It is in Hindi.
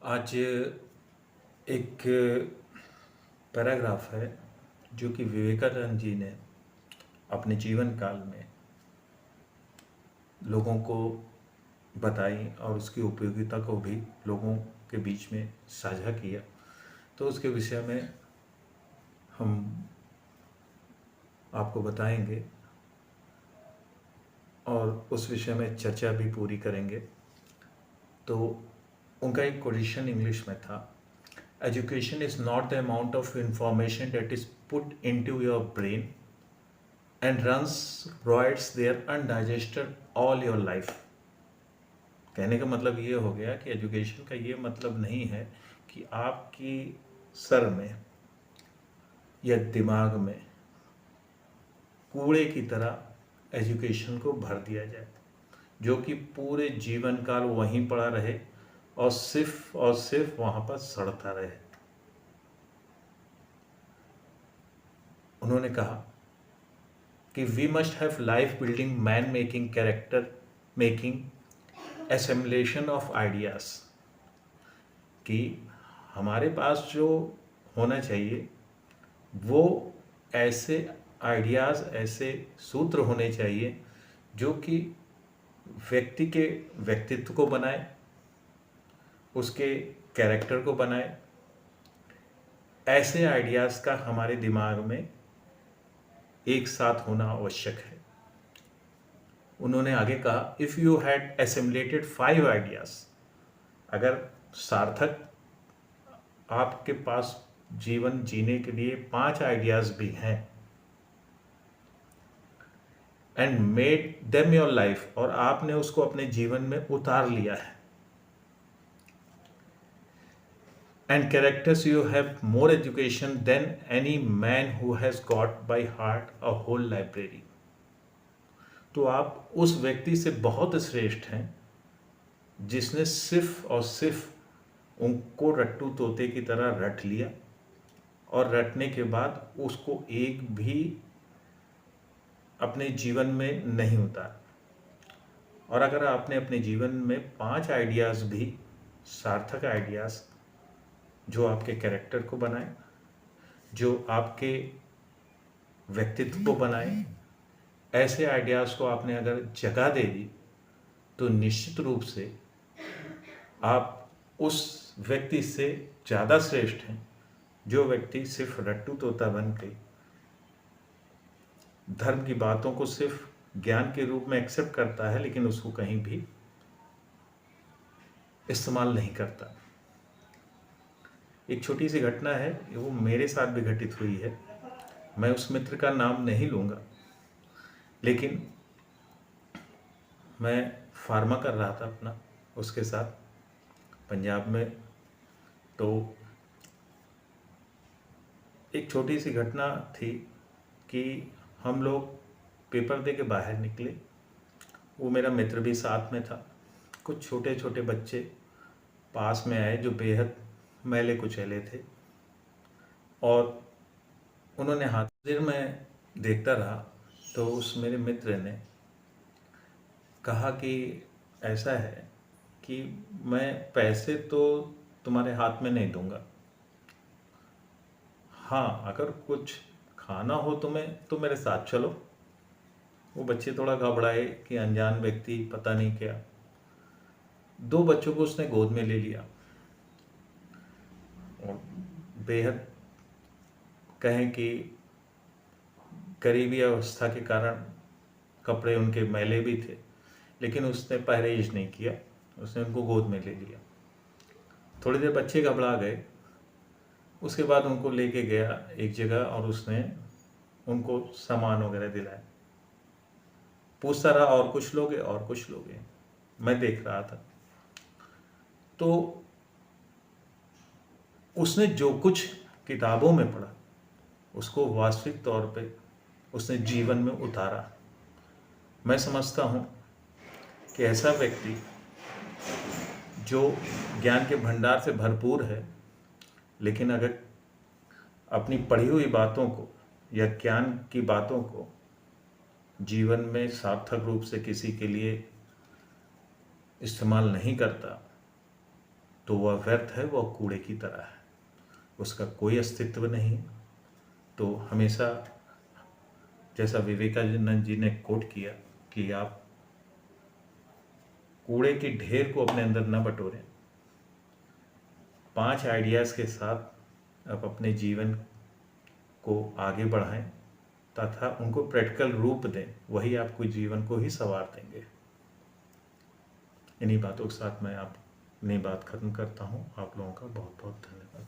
आज एक पैराग्राफ है जो कि विवेकानंद जी ने अपने जीवन काल में लोगों को बताई और उसकी उपयोगिता को भी लोगों के बीच में साझा किया। तो उसके विषय में हम आपको बताएंगे और उस विषय में चर्चा भी पूरी करेंगे। तो उनका एक क्वेश्चन इंग्लिश में था, education is not the amount of information that is put into your brain and runs roids there undigested all your life। कहने का मतलब ये हो गया कि एजुकेशन का ये मतलब नहीं है कि आपकी सर में या दिमाग में कूड़े की तरह एजुकेशन को भर दिया जाए जो कि पूरे जीवन काल वहीं पड़ा रहे और सिर्फ वहाँ पर सड़ता रहे। उन्होंने कहा कि we must have life building man making character making assimilation of ideas, कि हमारे पास जो होना चाहिए वो ऐसे आइडियाज़, ऐसे सूत्र होने चाहिए जो कि व्यक्ति के व्यक्तित्व को बनाए, उसके कैरेक्टर को बनाए। ऐसे आइडियाज़ का हमारे दिमाग में एक साथ होना आवश्यक है। उन्होंने आगे कहा, if you had assimilated 5 ideas, अगर सार्थक आपके पास जीवन जीने के लिए 5 आइडियाज़ भी हैं, and made them your life, और आपने उसको अपने जीवन में उतार लिया है, and characters you have more education than any man who has got by heart a whole library, तो आप उस व्यक्ति से बहुत श्रेष्ठ हैं जिसने सिर्फ और सिर्फ उनको रट्टू तोते की तरह रट लिया और रटने के बाद उसको एक भी अपने जीवन में नहीं उतारा। और अगर आपने अपने जीवन में 5 आइडियाज़ भी सार्थक आइडियाज़ जो आपके कैरेक्टर को बनाए, जो आपके व्यक्तित्व को बनाए, ऐसे आइडियाज़ को आपने अगर जगह दे दी, तो निश्चित रूप से आप उस व्यक्ति से ज़्यादा श्रेष्ठ हैं जो व्यक्ति सिर्फ रट्टू तोता बन के धर्म की बातों को सिर्फ ज्ञान के रूप में एक्सेप्ट करता है लेकिन उसको कहीं भी इस्तेमाल नहीं करता। एक छोटी सी घटना है, वो मेरे साथ भी घटित हुई है। मैं उस मित्र का नाम नहीं लूँगा, लेकिन मैं फार्मा कर रहा था अपना उसके साथ पंजाब में। तो एक छोटी सी घटना थी कि हम लोग पेपर दे के बाहर निकले, वो मेरा मित्र भी साथ में था। कुछ छोटे छोटे बच्चे पास में आए जो बेहद मैले कुचैले थे, और उन्होंने हाथ देर में देखता रहा तो उस मेरे मित्र ने कहा कि ऐसा है कि मैं पैसे तो तुम्हारे हाथ में नहीं दूंगा, हाँ अगर कुछ खाना हो तुम्हें तो मेरे साथ चलो। वो बच्चे थोड़ा घबराए कि अनजान व्यक्ति पता नहीं क्या। 2 बच्चों को उसने गोद में ले लिया और बेहद कहें कि गरीबी अवस्था के कारण कपड़े उनके मैले भी थे, लेकिन उसने परहेज नहीं किया, उसने उनको गोद में ले लिया। थोड़ी देर बच्चे घबरा गए, उसके बाद उनको लेके गया एक जगह और उसने उनको सामान वगैरह दिलाया। पूछता रहा और कुछ लोगे, और कुछ लोगे, मैं देख रहा था। तो उसने जो कुछ किताबों में पढ़ा उसको वास्तविक तौर पे उसने जीवन में उतारा। मैं समझता हूँ कि ऐसा व्यक्ति जो ज्ञान के भंडार से भरपूर है, लेकिन अगर अपनी पढ़ी हुई बातों को या ज्ञान की बातों को जीवन में सार्थक रूप से किसी के लिए इस्तेमाल नहीं करता, तो वह व्यर्थ है, वह कूड़े की तरह है, उसका कोई अस्तित्व नहीं। तो हमेशा जैसा विवेकानंद जी ने कोट किया कि आप कूड़े के ढेर को अपने अंदर न बटोरें, 5 आइडियाज़ के साथ आप अपने जीवन को आगे बढ़ाएं तथा उनको प्रैक्टिकल रूप दें, वही आपको जीवन को ही संवार देंगे। इन्हीं बातों के साथ मैं अपनी बात खत्म करता हूँ। आप लोगों का बहुत बहुत धन्यवाद।